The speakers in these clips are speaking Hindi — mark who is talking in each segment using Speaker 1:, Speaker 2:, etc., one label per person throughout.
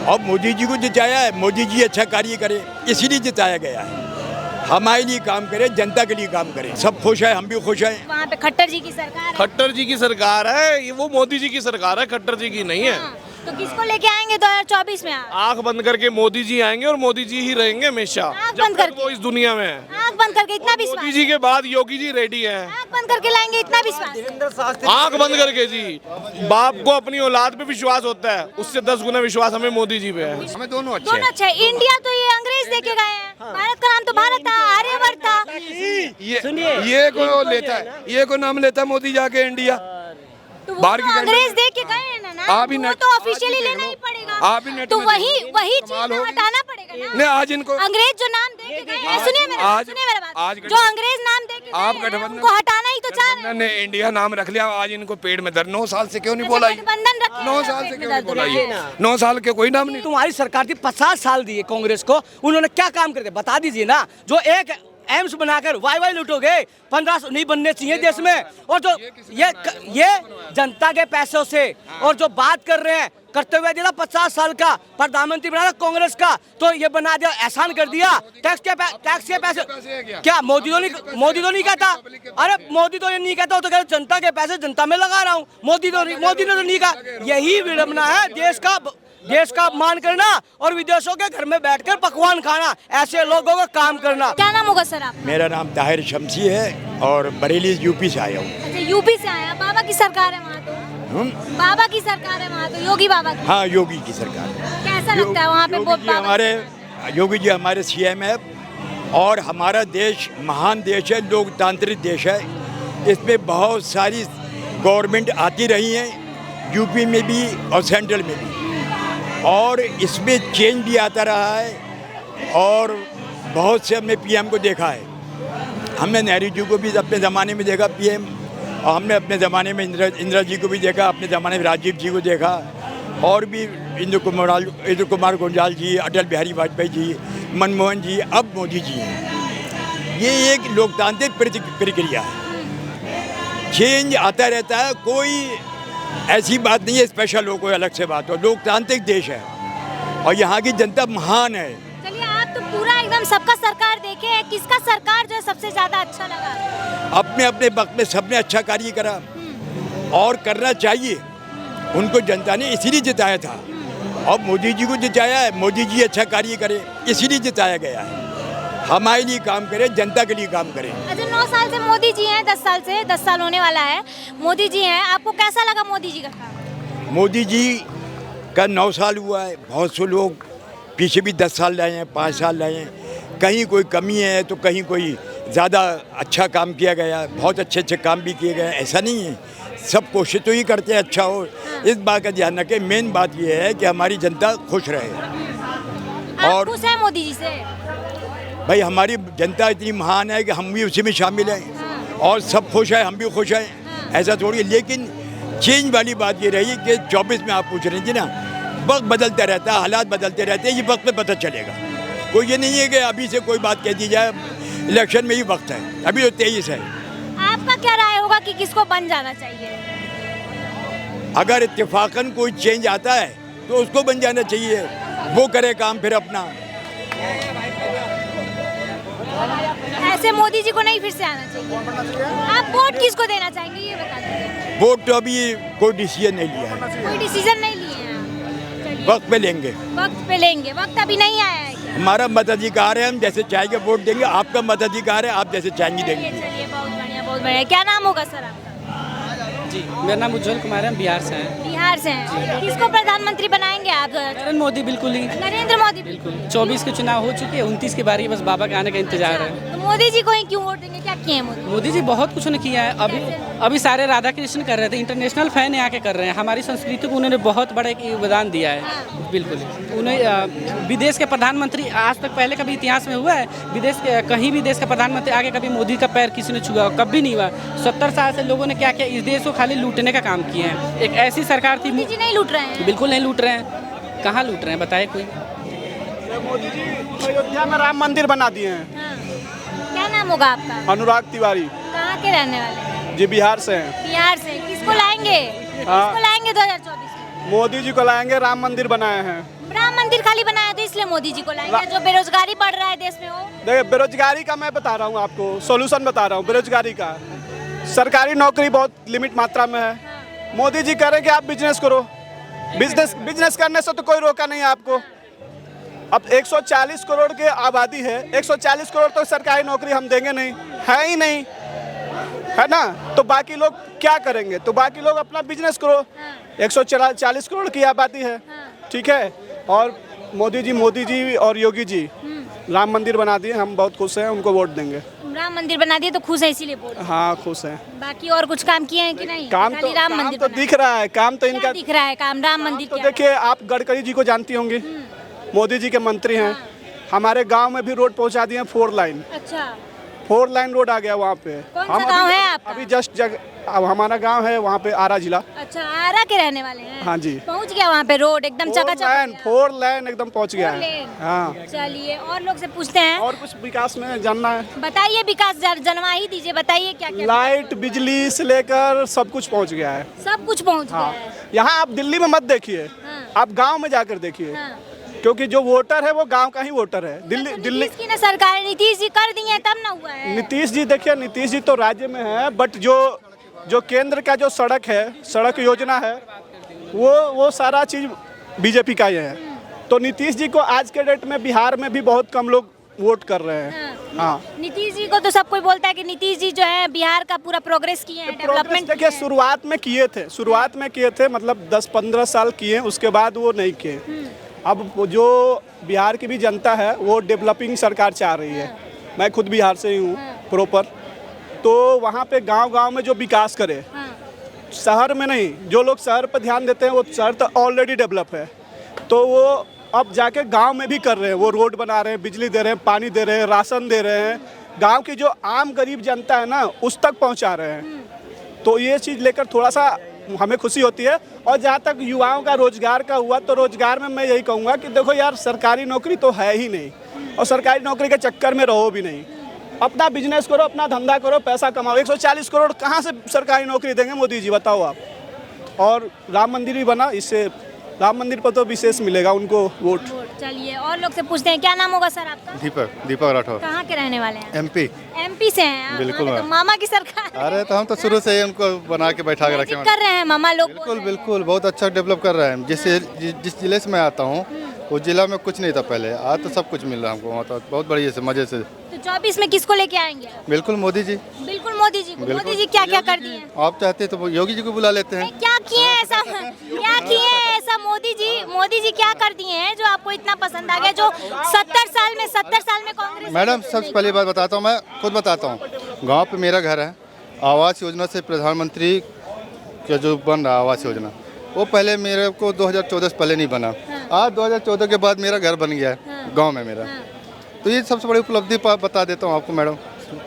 Speaker 1: और मोदी जी को जिताया है, मोदी जी अच्छा कार्य करे इसीलिए जिताया गया है। हमारे लिए काम करे, जनता के लिए काम करे, सब खुश है, हम भी खुश हैं।
Speaker 2: वहाँ पे खट्टर जी की सरकार है।
Speaker 3: खट्टर जी की सरकार है, ये वो मोदी जी की सरकार है, खट्टर जी की नहीं है।
Speaker 2: हाँ, तो किसको लेके आएंगे 2024 में आप?
Speaker 3: आंख बंद करके मोदी जी आएंगे और मोदी जी ही रहेंगे हमेशा,
Speaker 2: आंख
Speaker 3: जब
Speaker 2: बंद
Speaker 3: तक
Speaker 2: करके?
Speaker 3: वो इस दुनिया में है।
Speaker 2: आँख बंद करके इतना विश्वास?
Speaker 3: मोदी जी के बाद योगी जी रेडी हैं।
Speaker 2: आँख बंद करके लाएंगे इतना विश्वास?
Speaker 3: आंख बंद करके जी, बाप को अपनी औलाद पे विश्वास होता है, उससे 10 गुना विश्वास हमें मोदी जी पे है।
Speaker 1: हमें दोनों
Speaker 2: दोनों अच्छे हैं। इंडिया तो ये अंग्रेज देके गए हैं, भारत का नाम तो भारत था, आर्यवर्त था।
Speaker 1: ये को लेता है, ये को नाम लेता है मोदी जाके इंडिया।
Speaker 2: तो वो
Speaker 1: बाहर
Speaker 2: तो
Speaker 1: की
Speaker 2: अंग्रेज दे के गए हैं ना,
Speaker 1: आप ही
Speaker 2: वो
Speaker 1: नेट-
Speaker 2: तो
Speaker 1: आज
Speaker 2: ऑफिशियली
Speaker 1: ही देख
Speaker 2: लेना
Speaker 1: लो।
Speaker 2: ही पड़ेगा।
Speaker 1: आप ही नेट
Speaker 2: तो
Speaker 1: में
Speaker 2: वही
Speaker 1: देखो।
Speaker 2: वही
Speaker 1: कमाल
Speaker 2: चीज
Speaker 1: हो।
Speaker 2: हटाना पड़ेगा
Speaker 1: नहीं
Speaker 2: ना।
Speaker 1: आज इनको
Speaker 2: अंग्रेज जो नाम दे के गए हैं, सुनिए मेरा
Speaker 1: आज-
Speaker 2: बात,
Speaker 1: आज
Speaker 2: जो अंग्रेज नाम दे के
Speaker 1: आप
Speaker 2: गए हैं,
Speaker 1: गठबंधन-
Speaker 2: उनको हटाना ही तो चाह रहे हैं।
Speaker 1: ने इंडिया नाम रख लिया, आज इनको पेड़ में दर्द। 9 साल से क्यों नहीं बोला?
Speaker 2: गठबंधन रखे
Speaker 1: 9
Speaker 2: हैं,
Speaker 1: साल
Speaker 2: पेट
Speaker 1: से
Speaker 2: में
Speaker 1: क्यों नहीं
Speaker 2: दर्द
Speaker 1: बोला?
Speaker 2: हो
Speaker 1: ये
Speaker 2: रहा है।
Speaker 1: 9 साल के कोई नाम नहीं।
Speaker 4: तुम्हारी सरकार थी, 50 साल दिए कांग्रेस को, उन्होंने क्या काम करते बता दीजिए ना। जो एक एम्स बनाकर वाई लूटोगे, 1500 नहीं बनने चाहिए देश में। और जो ये जनता के पैसों से, और जो बात कर रहे हैं करते हुए दिला 50 साल का प्रधानमंत्री बना कांग्रेस का, तो ये बना दिया, एहसान कर दिया। टैक्स के पैसे क्या मोदी तो नहीं कहता? अरे मोदी तो ये नहीं कहता, वो तो कहता जनता के पैसे जनता में लगा रहा हूँ। मोदी ने तो नहीं कहा। यही विडंबना है देश का अपमान करना और विदेशों के घर में बैठकर पकवान खाना, ऐसे लोगों का काम करना।
Speaker 2: क्या नाम होगा सर आप?
Speaker 1: मेरा नाम ताहिर शमसी है और बरेली यूपी से आया हूँ।
Speaker 2: अच्छा, यूपी से आया। बाबा की सरकार है वहाँ तो? बाबा की सरकार है वहाँ तो, योगी बाबा की।
Speaker 1: हाँ, योगी की सरकार।
Speaker 2: कैसा लगता है वहाँ पे?
Speaker 1: योगी जी हमारे सीएम है और हमारा देश महान देश है, लोकतांत्रिक देश है। इसमें बहुत सारी गवर्नमेंट आती रही हैं, यूपी में भी और सेंट्रल में भी, और इसमें चेंज भी आता रहा है। और बहुत से हमने पीएम को देखा है। हमने नेहरू जी को भी अपने ज़माने में देखा पीएम, और हमने अपने ज़माने में इंदिरा जी को भी देखा, अपने ज़माने में राजीव जी को देखा, और भी इंद्र कुमार गुंजाल जी, अटल बिहारी वाजपेयी जी, मनमोहन जी, अब मोदी जी हैं। ये एक लोकतांत्रिक प्रक्रिया है, चेंज आता रहता है। कोई ऐसी बात नहीं है स्पेशल हो, कोई अलग से बात हो। लोकतांत्रिक देश है और यहाँ की जनता महान है।
Speaker 2: चलिए, आप तो पूरा एकदम सबका सरकार देखे हैं, किसका सरकार जो है सबसे ज्यादा अच्छा लगा?
Speaker 1: अपने अपने वक्त में सबने अच्छा कार्य करा और करना चाहिए। उनको जनता ने इसीलिए जिताया था और मोदी जी को जिताया है। मोदी जी अच्छा कार्य करे इसीलिए जिताया गया है। हमारे लिए काम करे, जनता के लिए काम करे।
Speaker 2: अच्छा, 9 साल से मोदी जी हैं, 10 साल होने वाला है मोदी जी हैं। आपको कैसा लगा मोदी जी का काम?
Speaker 1: मोदी जी का 9 साल हुआ है। बहुत से लोग पीछे भी 10 साल रहे हैं, 5 साल रहे हैं। कहीं कोई कमी है तो कहीं कोई ज़्यादा अच्छा काम किया गया। बहुत अच्छे अच्छे काम भी किए गए, ऐसा नहीं है। सब कोशिश तो ही करते हैं अच्छा हो। इस बात का ध्यान रखें, मेन बात यह है कि हमारी जनता खुश रहे।
Speaker 2: आप
Speaker 1: और
Speaker 2: खुश हैं मोदी जी से?
Speaker 1: भाई, हमारी जनता इतनी महान है कि हम भी उसी में शामिल हैं और सब खुश हैं, हम भी खुश हैं। ऐसा थोड़ी। लेकिन चेंज वाली बात ये रही कि 24 में आप पूछ रहे थे ना, वक्त बदलता रहता है, हालात बदलते रहते हैं, ये वक्त में पता चलेगा। कोई ये नहीं है कि अभी से कोई बात कह दी जाए, इलेक्शन में ही वक्त है, अभी तो 23 है।
Speaker 2: आपका क्या राय होगा कि किसको बन जाना चाहिए?
Speaker 1: अगर इत्तेफाकन कोई चेंज आता है तो उसको बन जाना चाहिए, वो करे काम फिर अपना।
Speaker 2: ऐसे मोदी जी को नहीं फिर से आना चाहिए। आप वोट किसको देना चाहेंगे ये बता दीजिए।
Speaker 1: वोट तो अभी कोई डिसीजन नहीं लिया है,
Speaker 2: कोई डिसीजन नहीं लिए हैं। चलिए,
Speaker 1: वक्त पे लेंगे।
Speaker 2: वक्त पे लेंगे। वक्त अभी नहीं आया है क्या?
Speaker 1: हमारा मताधिकार है, हम जैसे चाहेंगे वोट देंगे। आपका मताधिकार है, आप जैसे चाहेंगे देंगे।
Speaker 2: चलिए, बहुत बढ़िया, बहुत बढ़िया। क्या नाम होगा सर आपका?
Speaker 4: जी, मेरा नाम उज्जवल कुमार है, हम बिहार से हैं।
Speaker 2: बिहार से हैं। किसको प्रधानमंत्री बनाएंगे आप?
Speaker 4: नरेंद्र मोदी, बिल्कुल ही।
Speaker 2: नरेंद्र मोदी,
Speaker 4: बिल्कुल। 24 के चुनाव हो चुके हैं, 29 के बारी बस बाबा के आने का इंतजार है।
Speaker 2: तो मोदी जी को ही क्यों वोट देंगे? क्या किए हैं मोदी?
Speaker 4: मोदी जी बहुत कुछ उन्होंने किया है। अभी सारे राधा कृष्ण कर रहे थे, इंटरनेशनल फैन यहाँ के कर रहे हैं। हमारी संस्कृति को उन्होंने बहुत बड़ा एक योगदान दिया है। बिल्कुल। उन्हें विदेश के प्रधानमंत्री आज तक पहले कभी इतिहास में हुआ है विदेश के कहीं भी देश का प्रधानमंत्री आगे कभी मोदी का पैर किसी ने छुआ? कभी नहीं हुआ। 70 साल से लोगों ने क्या किया, इस देश को खाली लूटने का काम किए हैं। एक ऐसी सरकार थी।
Speaker 2: मोदी जी नहीं लूट रहे हैं?
Speaker 4: बिल्कुल नहीं लूट रहे हैं। कहाँ लूट रहे हैं बताए कोई?
Speaker 5: मोदी जी अयोध्या में राम मंदिर बना दिए हैं।
Speaker 2: हाँ। क्या नाम होगा आपका?
Speaker 5: अनुराग तिवारी
Speaker 2: कहाँ के रहने वाले?
Speaker 5: जी, बिहार से हैं।
Speaker 2: बिहार से। किसको लाएंगे? किसको लाएंगे 2024 में?
Speaker 5: मोदी जी को लाएंगे, राम मंदिर बनाए हैं।
Speaker 2: राम मंदिर खाली बनाया तो इसलिए मोदी जी को लाएंगे, जो बेरोजगारी बढ़ रहा है देश में वो।
Speaker 5: देखिए बेरोजगारी का मैं बता रहा हूँ आपको, सॉल्यूशन बता रहा हूँ बेरोजगारी का। सरकारी नौकरी बहुत लिमिट मात्रा में है। मोदी जी कह रहे हैं कि आप बिजनेस करो, बिजनेस करने से तो कोई रोका नहीं है आपको। अब 140 करोड़ की आबादी है, 140 करोड़ तो सरकारी नौकरी हम देंगे नहीं, है ही नहीं, है ना। तो बाकी लोग क्या करेंगे, तो बाकी लोग अपना बिजनेस करो। 140 करोड़ की आबादी है, ठीक है। और मोदी जी और योगी जी राम मंदिर बना दिए, हम बहुत खुश हैं, उनको वोट देंगे।
Speaker 2: राम मंदिर बना दिए तो खुश है इसीलिए वोट।
Speaker 5: हाँ खुश हैं।
Speaker 2: बाकी और कुछ काम किए हैं कि नहीं?
Speaker 5: काम
Speaker 2: खाली राम मंदिर
Speaker 5: तो
Speaker 2: बनाया।
Speaker 5: दिख रहा है, काम तो
Speaker 2: क्या
Speaker 5: इनका
Speaker 2: दिख रहा है काम? राम मंदिर
Speaker 5: तो
Speaker 2: क्या?
Speaker 5: देखिए, आप गडकरी जी को जानती होंगी, मोदी जी के मंत्री हैं। हमारे गांव में भी रोड पहुंचा दिए 4 लाइन,
Speaker 2: अच्छा
Speaker 5: 4 लाइन रोड आ गया वहाँ पे।
Speaker 2: कौन सा गांव है आपका?
Speaker 5: अभी जस्ट अब हमारा गांव है वहाँ पे, आरा जिला।
Speaker 2: अच्छा आरा के रहने वाले हैं?
Speaker 5: हाँ जी।
Speaker 2: पहुंच गया वहाँ पे रोड एकदम चकाचक?
Speaker 5: 4 लाइन एकदम पहुँच गया
Speaker 2: 4
Speaker 5: है।
Speaker 2: लेन।
Speaker 5: हाँ,
Speaker 2: चलिए और लोग से पूछते हैं,
Speaker 5: और कुछ विकास में जानना है?
Speaker 2: बताइए विकास जनवा ही दीजिए, बताइए क्या क्या
Speaker 5: लाइट बिजली से लेकर सब कुछ पहुँच गया है।
Speaker 2: सब कुछ पहुँच गया
Speaker 5: हाँ,
Speaker 2: है।
Speaker 5: यहाँ आप दिल्ली में मत देखिए,
Speaker 2: हाँ।
Speaker 5: आप गांव में जाकर देखिए,
Speaker 2: हाँ।
Speaker 5: क्योंकि जो वोटर है वो गांव का ही वोटर है। दिल्ली
Speaker 2: तो
Speaker 5: दिल्ली
Speaker 2: नीतीश की ना सरकार, नीतीश जी कर दिए तब ना हुआ है।
Speaker 5: नीतीश जी, देखिए नीतीश जी तो राज्य में है, बट जो केंद्र का जो सड़क है, सड़क योजना है, वो सारा चीज़ बीजेपी का ही है। तो नीतीश जी को आज के डेट में बिहार में भी बहुत कम लोग वोट कर रहे हैं। हाँ,
Speaker 2: नीतीश जी को तो सब कोई बोलता है कि नीतीश जी जो है बिहार का पूरा प्रोग्रेस किए हैं, डेवलपमेंट
Speaker 5: देखिए शुरुआत में किए थे, मतलब 10-15 साल किए, उसके बाद वो नहीं किए। अब वो जो बिहार की भी जनता है वो डेवलपिंग सरकार चाह रही है। मैं खुद बिहार से ही हूँ प्रॉपर, तो वहाँ पे गांव-गांव में जो विकास करे, शहर में नहीं। जो लोग शहर पर ध्यान देते हैं वो शहर तो ऑलरेडी डेवलप है, तो वो अब जाके गांव में भी कर रहे हैं। वो रोड बना रहे हैं, बिजली दे रहे हैं, पानी दे रहे हैं, राशन दे रहे हैं, गांव की जो आम गरीब जनता है ना उस तक पहुंचा रहे हैं। तो ये चीज़ लेकर थोड़ा सा हमें खुशी होती है। और जहाँ तक युवाओं का रोजगार का हुआ, तो रोजगार में मैं यही कहूँगा कि देखो यार, सरकारी नौकरी तो है ही नहीं, और सरकारी नौकरी के चक्कर में रहो भी नहीं। अपना बिजनेस करो, अपना धंधा करो, पैसा कमाओ। 140 करोड़ कहाँ से सरकारी नौकरी देंगे मोदी जी, बताओ आप। और राम मंदिर भी बना, इससे राम मंदिर पर तो विशेष मिलेगा उनको वोट।
Speaker 2: चलिए और लोग से पूछते हैं, क्या नाम होगा सर आपका?
Speaker 6: दीपक राठौर।
Speaker 2: कहाँ के रहने वाले हैं?
Speaker 6: एमपी
Speaker 2: से हैं आप?
Speaker 6: बिल्कुल।
Speaker 2: तो मामा की सरकार है।
Speaker 6: अरे तो हम तो शुरू से ही उनको बना के बैठा के रखे
Speaker 2: मैजिक कर रहे हैं मामा लोग।
Speaker 6: बिल्कुल बिल्कुल, बहुत अच्छा डेवलप कर रहा है। जिस जिले से मैं आता हूँ उस जिला में कुछ नहीं था पहले, आज तो सब कुछ मिल रहा है हमको, मतलब बहुत बढ़िया से मजे से।
Speaker 2: तो 24 में किसको लेके आएंगे?
Speaker 6: बिल्कुल मोदी जी।
Speaker 2: बिल्कुल मोदी जी को। मोदी जी क्या क्या कर दिए?
Speaker 6: आप चाहते हैं तो योगी जी को बुला लेते हैं।
Speaker 2: क्या किए ऐसा, क्या किए ऐसा मोदी जी क्या कर दिए हैं जो आपको इतना पसंद आ गया, जो 70 साल में कांग्रेस?
Speaker 6: मैडम सबसे पहली बात बताता हूँ, मैं खुद बताता हूँ। गाँव पे मेरा घर है, आवास योजना से प्रधानमंत्री का जो बन रहा आवास योजना, वो पहले मेरे को 2014 से पहले नहीं बना। आज 2014 के बाद मेरा घर बन गया है गांव में मेरा। तो ये सबसे बड़ी उपलब्धि बता देता हूँ आपको मैडम,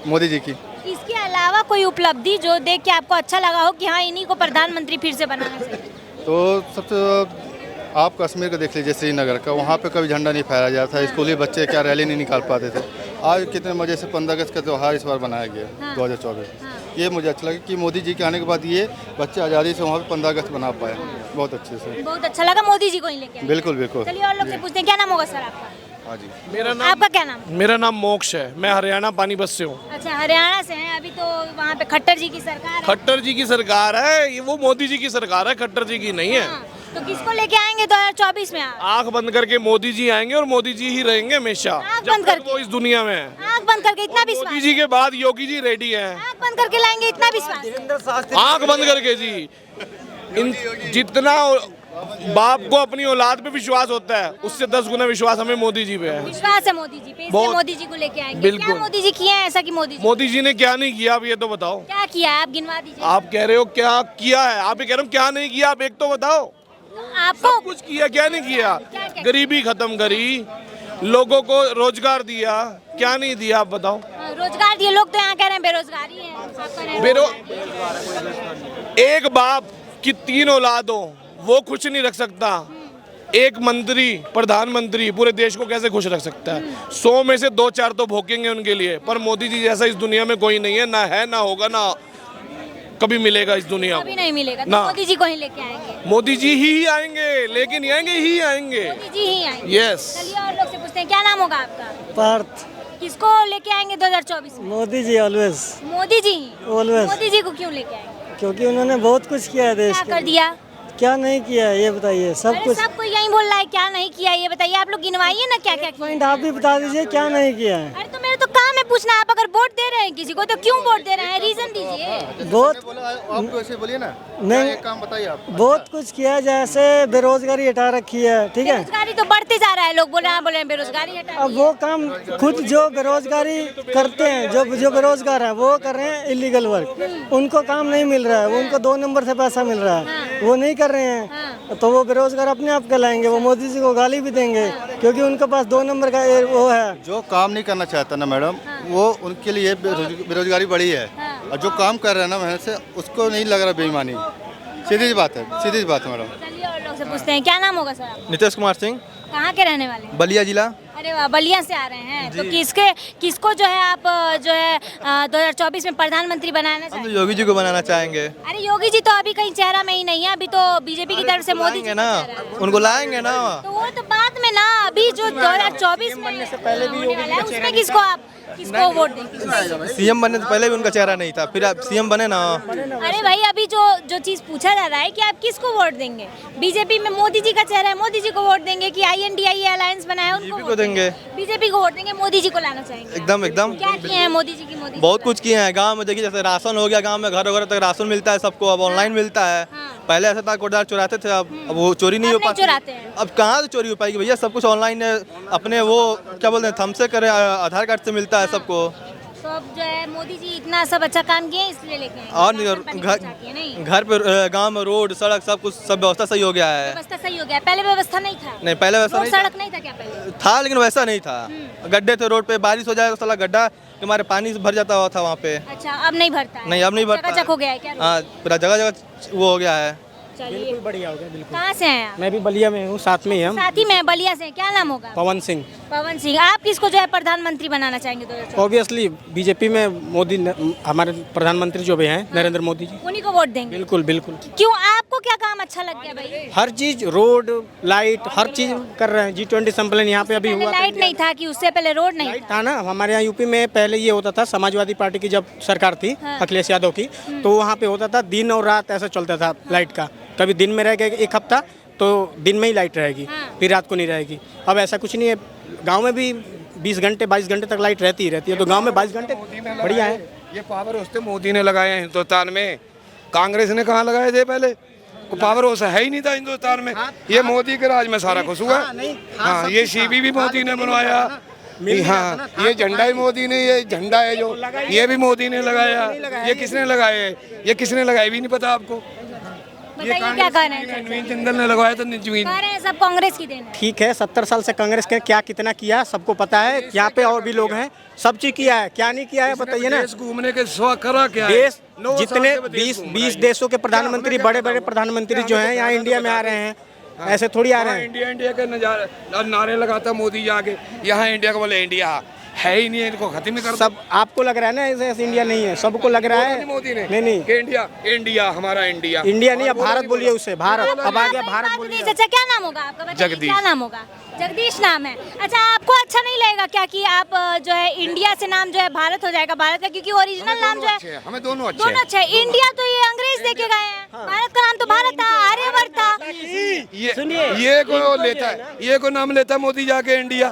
Speaker 6: मोदी जी की।
Speaker 2: इसके अलावा कोई उपलब्धि जो देख के आपको अच्छा लगा हो कि हाँ इन्हीं को प्रधानमंत्री फिर से बनाना चाहिए?
Speaker 6: तो सबसे आप कश्मीर का देख लीजिए, श्रीनगर का, वहाँ पे कभी झंडा नहीं फहराया जाता था, स्कूली बच्चे क्या रैली नहीं निकाल पाते थे। आज कितने मजे से 15 अगस्त का त्यौहार इस बार बनाया गया 2024। ये मुझे अच्छा लगा कि मोदी जी के आने के बाद ये बच्चे आज़ादी से वहाँ पे 15 अगस्त बना पाए, बहुत अच्छे से।
Speaker 2: बहुत अच्छा लगा मोदी जी को ही लेके आए।
Speaker 6: बिल्कुल बिल्कुल।
Speaker 2: चलिए और लोग से पूछते हैं, क्या नाम होगा सर आपका?
Speaker 6: हाँ जी,
Speaker 2: आपका क्या नाम?
Speaker 3: मेरा नाम मोक्ष है, मैं हरियाणा पानीपत से हूँ।
Speaker 2: अच्छा हरियाणा से हैं। अभी तो वहाँ पे खट्टर जी की सरकार है।
Speaker 3: खट्टर जी की सरकार है, ये वो मोदी जी की सरकार है, खट्टर जी की नहीं है।
Speaker 2: हाँ, तो किसको लेके आएंगे 2024 में आप?
Speaker 3: आंख बंद करके मोदी जी आएंगे और मोदी जी ही रहेंगे हमेशा,
Speaker 2: आँख
Speaker 3: जब
Speaker 2: बंद
Speaker 3: तक
Speaker 2: करके?
Speaker 3: वो इस दुनिया में है।
Speaker 2: आँख बंद करके इतना विश्वास?
Speaker 3: मोदी जी के बाद योगी जी रेडी है।
Speaker 2: आँख बंद करके लाएंगे इतना विश्वास?
Speaker 3: आंख बंद करके जी। जितना बाप को अपनी औलाद पे विश्वास होता है, उससे 10 गुना विश्वास हमें मोदी जी पे है।
Speaker 2: विश्वास है मोदी जी पे, इसलिए
Speaker 3: बहुत।
Speaker 2: मोदी जी को लेके आएंगे।
Speaker 3: बिल्कुल।
Speaker 2: क्या मोदी जी किए हैं ऐसा कि
Speaker 3: मोदी जी ने क्या नहीं किया, आप ये तो बताओ।
Speaker 2: क्या किया है आप गिनवा दीजिए।
Speaker 3: आप कह रहे हो क्या किया है, आप ये कह रहे हो क्या नहीं किया, आप एक तो बताओ।
Speaker 2: आपको
Speaker 3: सब कुछ किया, क्या नहीं किया?
Speaker 2: क्या?
Speaker 3: गरीबी खत्म करी, लोगों को रोजगार दिया, क्या नहीं दिया आप बताओ।
Speaker 2: रोजगार दिए, लोग तो यहाँ कह रहे हैं बेरोजगारी है। आप कह रहे हैं
Speaker 3: एक बाप की 3 औलाद हो वो खुश नहीं रख सकता, एक मंत्री प्रधानमंत्री पूरे देश को कैसे खुश रख सकता है? 100 में से 2-4 तो भोंकेंगे उनके लिए, पर मोदी जी जैसा इस दुनिया में कोई नहीं है, ना है, ना होगा, ना कभी मिलेगा इस दुनिया
Speaker 2: अभी
Speaker 3: में।
Speaker 2: नहीं मिलेगा तो
Speaker 3: ना।
Speaker 2: मोदी जी को ही लेके आएंगे।
Speaker 3: मोदी जी ही आएंगे, लेकिन आएंगे ही आएंगे।
Speaker 2: मोदी जी ही आएंगे।
Speaker 3: यस।
Speaker 2: चलिए और लोग से पूछते हैं, क्या नाम होगा आपका?
Speaker 7: पार्थ
Speaker 2: किसको लेके आएंगे 2024 में?
Speaker 7: मोदी जी ऑलवेज
Speaker 2: मोदी जी ही।
Speaker 7: ऑलवेज,
Speaker 2: मोदी जी को क्यों लेके आएंगे?
Speaker 7: क्योंकि उन्होंने बहुत कुछ किया है देश
Speaker 2: क्या
Speaker 7: के
Speaker 2: कर
Speaker 7: लिए।
Speaker 2: दिया?
Speaker 7: क्या नहीं किया है ये बताइए, सब
Speaker 2: अरे
Speaker 7: कुछ।
Speaker 2: सब कोई यही बोल रहा है क्या नहीं किया, ये बताइए। आप लोग गिनवाइए ना क्या क्या किया।
Speaker 7: पॉइंट आप भी बता दीजिए क्या नहीं किया है।
Speaker 2: अरे तो मेरा तो काम है पूछना। आप अगर वोट दे रहे हैं किसी को तो क्यों वोट दे रहे हैं, रीजन दीजिए।
Speaker 7: बहुत
Speaker 6: आप ऐसे बोलिए ना,
Speaker 7: नहीं,
Speaker 6: एक काम बताइए आप।
Speaker 7: बहुत कुछ किया है, जैसे बेरोजगारी हटा रखी है, ठीक है।
Speaker 2: बेरोजगारी तो बढ़ते जा रहा है, लोग बोल रहे हैं बेरोजगारी हटा
Speaker 7: अब वो काम खुद जो बेरोजगारी करते हैं, जो बेरोजगार है वो कर रहे हैं इलीगल वर्क, उनको काम नहीं मिल रहा है, वो उनको 2 नंबर से पैसा मिल रहा है, वो नहीं कर रहे हैं, तो वो बेरोजगार अपने आप कहलाएंगे। वो मोदी जी को गाली भी देंगे क्योंकि उनके पास 2 नंबर का वो है।
Speaker 6: जो काम नहीं करना चाहता ना मैडम, वो उनके लिए बेरोजगारी बढ़ी है, और जो काम कर रहा है ना मेहनत से, उसको नहीं लग रहा बेईमानी। सीधी सी बात है, सीधी सी बात है मैडम।
Speaker 2: चलिए और लोग से पूछते हैं, क्या नाम होगा सर आपका?
Speaker 8: नीतीश कुमार सिंह,
Speaker 2: कहाँ के रहने वाले हैं?
Speaker 8: बलिया जिला।
Speaker 2: अरे वाह, बलिया से आ रहे हैं। तो किसको जो है आप जो है 2024 में प्रधानमंत्री बनाना
Speaker 8: हम तो
Speaker 2: चाहिए?
Speaker 8: योगी जी को बनाना चाहेंगे।
Speaker 2: अरे योगी जी तो अभी कहीं चेहरा में ही नहीं है, अभी तो बीजेपी की तरफ से मोदी जी
Speaker 8: लाएंगे ना,
Speaker 2: का चेहरा है।
Speaker 8: उनको लाएंगे ना।
Speaker 2: तो वो तो बाद में ना, अभी जो 2024 में बनने से पहले भी होने वाला है, उसमें किसको वोट देंगे?
Speaker 8: सीएम बनने से पहले भी उनका चेहरा नहीं था, फिर आप सीएम बने ना।
Speaker 2: अरे भाई, अभी जो चीज पूछा जा रहा है कि आप किसको वोट देंगे? बीजेपी में मोदी जी का चेहरा है, मोदी जी को वोट देंगे कि INDIE अलायंस बनाया उनको
Speaker 8: बीजेपी
Speaker 2: वोट
Speaker 8: को देंगे।
Speaker 2: बीजेपी को वोट देंगे, मोदी जी को लाना चाहेंगे?
Speaker 8: एकदम एकदम।
Speaker 2: क्या किए हैं मोदी जी की? मोदी जी
Speaker 8: बहुत
Speaker 2: का?
Speaker 8: कुछ किए हैं गांव में। देखिए जैसे राशन हो गया, गांव में घर घर तक राशन मिलता है सबको, अब ऑनलाइन मिलता है। पहले ऐसा था कोटदार चुराते थे, अब वो चोरी नहीं
Speaker 2: अब
Speaker 8: हो
Speaker 2: नहीं
Speaker 8: पाती।
Speaker 2: चुराते हैं।
Speaker 8: अब कहाँ से चोरी हो पाएगी भैया, सब कुछ ऑनलाइन है। अपने वो क्या बोलते हैं, थंब से करे, आधार कार्ड से मिलता है सबको।
Speaker 2: तो अब जो है मोदी जी इतना सब अच्छा काम किए हैं, इसलिए लेके आए।
Speaker 8: और नहीं,
Speaker 2: राशन पानी पहुंचाती है, नहीं
Speaker 8: घर पे गांव में रोड सड़क सब कुछ, सब व्यवस्था सही हो गया है।
Speaker 2: व्यवस्था सही हो गया, पहले व्यवस्था नहीं था।
Speaker 8: नहीं, पहले वैसा
Speaker 2: रोड
Speaker 8: नहीं था।
Speaker 2: सड़क नहीं था क्या पहले?
Speaker 8: था लेकिन वैसा नहीं था। गड्ढे थे रोड पे, बारिश हो जाए तो साला गड्ढा कि हमारे पानी से भर जाता हुआ था वहाँ पे।
Speaker 2: अच्छा, अब नहीं भरता है?
Speaker 8: नहीं, अब नहीं भरता
Speaker 2: चकाचक हो गया है क्या?
Speaker 8: हाँ, पूरा जगह जगह वो हो गया है।
Speaker 2: चलिए,
Speaker 5: बढ़िया हो गया, बिल्कुल।
Speaker 2: कहाँ से हैं आप?
Speaker 5: मैं भी बलिया में हूँ, साथ में ही हम।
Speaker 2: साथ ही में बलिया से हैं। क्या नाम होगा?
Speaker 5: पवन सिंह।
Speaker 2: पवन सिंह। आप किसको जो है प्रधानमंत्री बनाना चाहेंगे 2024?
Speaker 5: ऑब्वियसली बीजेपी में मोदी हमारे प्रधानमंत्री जो भी हैं नरेंद्र मोदी जी।
Speaker 2: उन्हीं को वोट देंगे?
Speaker 5: बिल्कुल बिल्कुल।
Speaker 2: क्यों, आपको क्या काम अच्छा लग गया भाई?
Speaker 5: हर चीज, रोड, लाइट, हर चीज कर रहे हैं। G20 सम्मेलन यहाँ पे अभी
Speaker 2: पहले
Speaker 5: हुआ था।
Speaker 2: लाइट नहीं था कि उससे पहले रोड नहीं
Speaker 5: लाइट
Speaker 2: था?
Speaker 5: था ना हमारे यहाँ यूपी में। पहले ये होता था, समाजवादी पार्टी की जब सरकार थी,
Speaker 2: हाँ।
Speaker 5: अखिलेश यादव की, तो वहाँ पे होता था दिन और रात ऐसा चलता था लाइट का। कभी दिन में रहेगा 1 हफ्ता, तो दिन में ही लाइट रहेगी,
Speaker 2: हाँ।
Speaker 5: फिर रात को नहीं रहेगी। अब ऐसा कुछ नहीं है, गांव में भी 20 घंटे 22 घंटे तक लाइट रहती ही रहती है, तो गांव में 22 घंटे बढ़िया है।
Speaker 3: ये पावर हाउस तो मोदी ने लगाए हैं हिंदुस्तान में, कांग्रेस ने कहाँ लगाए थे पहले? पावर हाउस है ही नहीं था हिंदुस्तान में। ये मोदी के राज में सारा कुछ हुआ। हाँ, ये सीबी भी मोदी ने बनवाया। हाँ, ये झंडा ही मोदी ने, ये झंडा है जो, ये भी मोदी ने लगाया। ये किसने लगाए? ये किसने लगाए भी नहीं पता आपको।
Speaker 2: बताइए क्या कह रहे हैं?
Speaker 3: नवीन जिंदल ने लगवाया था। नवीन
Speaker 2: कह रहे हैं सब कांग्रेस की देन है।
Speaker 5: ठीक है, 70 साल से कांग्रेस के क्या कितना किया सबको पता है। यहाँ पे और भी लोग हैं, सब चीज किया है, क्या नहीं किया है बताइए ना।
Speaker 3: देश घूमने के स्वा करा क्या है?
Speaker 5: देश
Speaker 3: 9 साल
Speaker 5: जितने
Speaker 3: से देश घूम रहा
Speaker 5: 20
Speaker 3: है।
Speaker 5: देशों के प्रधानमंत्री, बड़े बड़े प्रधानमंत्री जो हैं यहाँ इंडिया में आ रहे हैं, ऐसे थोड़ी आ रहे हैं।
Speaker 3: इंडिया इंडिया के नजारे नारे लगाता मोदी जाके, यहाँ इंडिया को बोले इंडिया है ही नहीं है, इनको खत्म ही कर दो।
Speaker 5: सब आपको लग रहा है ना ऐसे इंडिया नहीं है, सबको लग रहा है।
Speaker 3: मोदी ने
Speaker 5: नहीं नहीं,
Speaker 3: कि इंडिया इंडिया हमारा इंडिया
Speaker 5: इंडिया नहीं, अब भारत बोलिए उसे, भारत। अब आ गया भारत
Speaker 2: बात नहीं।
Speaker 5: बोलिए।
Speaker 2: अच्छा, क्या नाम होगा आपका? बताइए,
Speaker 3: जगदीश।
Speaker 2: क्या नाम होगा? जगदीश नाम है। अच्छा, आपको अच्छा नहीं लगेगा क्या कि आप जो है इंडिया से नाम जो है भारत हो जाएगा, भारत का? क्योंकि ओरिजिनल नाम जो है
Speaker 3: हमें दोनों अच्छे
Speaker 2: दोनों अच्छे हैं। इंडिया तो ये अंग्रेज देके गए हैं, भारत का नाम तो भारत था, आर्यवर्त था।
Speaker 3: ये को लेता है, ये को नाम लेता है मोदी जाके इंडिया।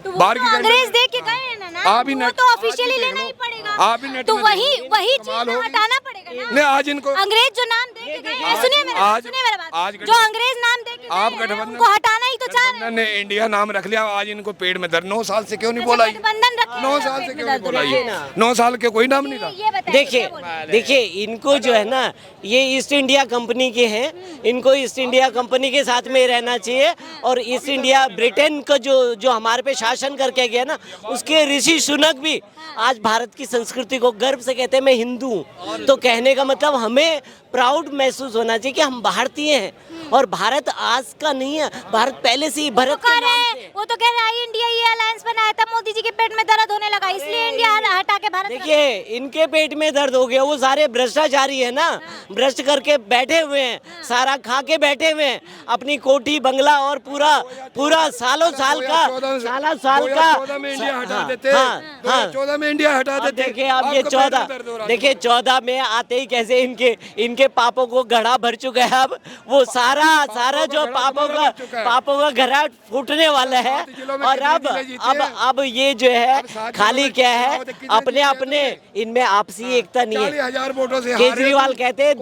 Speaker 2: तो वो
Speaker 3: बाहर
Speaker 2: तो
Speaker 3: की कंट्री
Speaker 2: अंग्रेज
Speaker 3: में-
Speaker 2: दे के गए हैं ना,
Speaker 3: आप ही
Speaker 2: वो
Speaker 3: नेट-
Speaker 2: तो
Speaker 3: आज
Speaker 2: ऑफिशियली
Speaker 3: ही देख
Speaker 2: लेना
Speaker 3: लो।
Speaker 2: ही पड़ेगा।
Speaker 3: आप ही नेट
Speaker 2: तो
Speaker 3: में
Speaker 2: वही
Speaker 3: देखो।
Speaker 2: वही
Speaker 3: कमाल
Speaker 2: चीज
Speaker 3: होगी।
Speaker 2: हटाना पड़ेगा
Speaker 3: नहीं,
Speaker 2: ना।
Speaker 3: आज इनको
Speaker 2: अंग्रेज जो नाम दे के गए हैं, सुनिए मेरा
Speaker 3: आज-
Speaker 2: बात,
Speaker 3: आज
Speaker 2: जो अंग्रेज नाम दे के
Speaker 3: आप
Speaker 2: गए हैं,
Speaker 3: गठबंधन-
Speaker 2: उनको हटाना ही तो चाह रहे हैं।
Speaker 3: ने इंडिया नाम रख लिया, आज इनको पेट में दर्द। 9 साल से क्यों नहीं बोला?
Speaker 2: गठबंधन रखे
Speaker 3: 9
Speaker 2: हैं,
Speaker 3: साल
Speaker 2: पेट
Speaker 3: से
Speaker 2: में
Speaker 3: क्यों नहीं
Speaker 2: दर्द
Speaker 3: बोला?
Speaker 2: हो रहा है।
Speaker 3: 9 साल के कोई नाम नहीं था।
Speaker 2: ये बताइए,
Speaker 9: देखिए
Speaker 2: क्या बोल रहे हैं?
Speaker 9: देखिए इनको जो है ना, ये ईस्ट इंडिया कंपनी के हैं, इनको ईस्ट इंडिया कंपनी के साथ में ही रहना चाहिए। और ईस्ट इंडिया ब्रिटेन का जो हमारे पे शासन करके गया ना, उसके ऋषि सुनक भी आज भारत की संस्कृति को गर्व से कहते हैं मैं हिंदू हूँ। तो कहने का मतलब हमें प्राउड महसूस होना चाहिए कि हम भारतीय हैं। और भारत आज का नहीं है, भारत पहले से ही भारत के नाम से।
Speaker 2: वो तो कह रहे हैं इंडिया ये अलायंस बनाया था, मोदी जी के पेट में दर्द होने लगा इसलिए इंडिया हटा के भारत।
Speaker 9: देखिए इनके पेट में दर्द हो गया, वो सारे भ्रष्टाचारी है ना, भ्रष्ट करके बैठे हुए हैं, सारा खा के बैठे हुए हैं, अपनी कोठी बंगला और पूरा सालों साल का
Speaker 3: 2014 में इंडिया हटा देते, 2014 में इंडिया हटा देते।
Speaker 9: देखिए अब ये 14 में आते ही कैसे इनके पापों को घड़ा भर चुका है। अब वो सारा जो पापों का घड़ा फूटने वाला है। और अब ये जो है खाली क्या है, अपने इनमें आपसी एकता नहीं है।
Speaker 3: 40,000 वोटों से
Speaker 9: केजरीवाल कहते हैं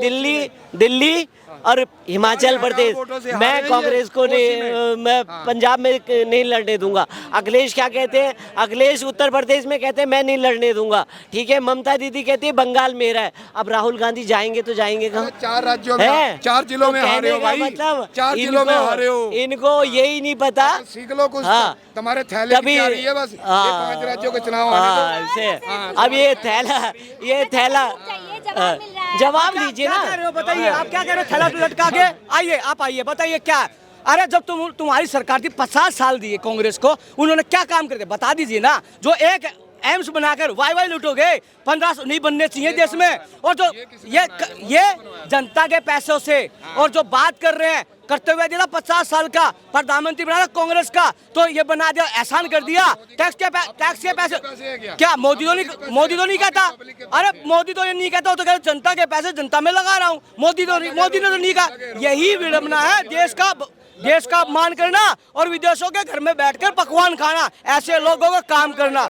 Speaker 9: दिल्ली और हिमाचल प्रदेश मैं कांग्रेस को नहीं, मैं पंजाब में नहीं लड़ने दूंगा। अखिलेश क्या कहते हैं, अखिलेश उत्तर प्रदेश में कहते हैं मैं नहीं लड़ने दूंगा, ठीक है। ममता दीदी कहती है बंगाल मेरा है। अब राहुल गांधी जाएंगे तो जाएंगे कहाँ?
Speaker 3: 4 राज्यों में 4 जिलों में हारे हो भाई,
Speaker 9: मतलब
Speaker 3: 4 जिलों में हारे हो।
Speaker 9: इनको यही नहीं पता,
Speaker 3: सीख लो कुछ, तुम्हारे थैले की तैयारी है बस, ये 5 राज्यों के चुनाव आने दो।
Speaker 9: अब ये थैला जवाब दीजिए ना,
Speaker 4: बताइए आप क्या कह रहे हो? थैला लटका के आइए, आप आइए, बताइए क्या। अरे जब तुम्हारी सरकार थी 50 साल दिए कांग्रेस को, उन्होंने क्या काम करते बता दीजिए ना। जो एक एम्स बनाकर वाई लूटोगे, 1500 नहीं बनने चाहिए देश में। और जो ये जनता के पैसों से और जो बात कर रहे हैं करते हुए दिला 50 साल का प्रधानमंत्री बना कांग्रेस का, तो ये बना दिया, एहसान कर दिया। टैक्स के पैसे क्या मोदी तो नहीं कहता? अरे मोदी तो ये नहीं कहता, वो तो कहता जनता के पैसे जनता में लगा रहा हूँ। मोदी ने तो नहीं कहा। यही विडंबना है, देश का अपमान करना और विदेशों के घर में बैठकर पकवान खाना, ऐसे लोगों का काम करना।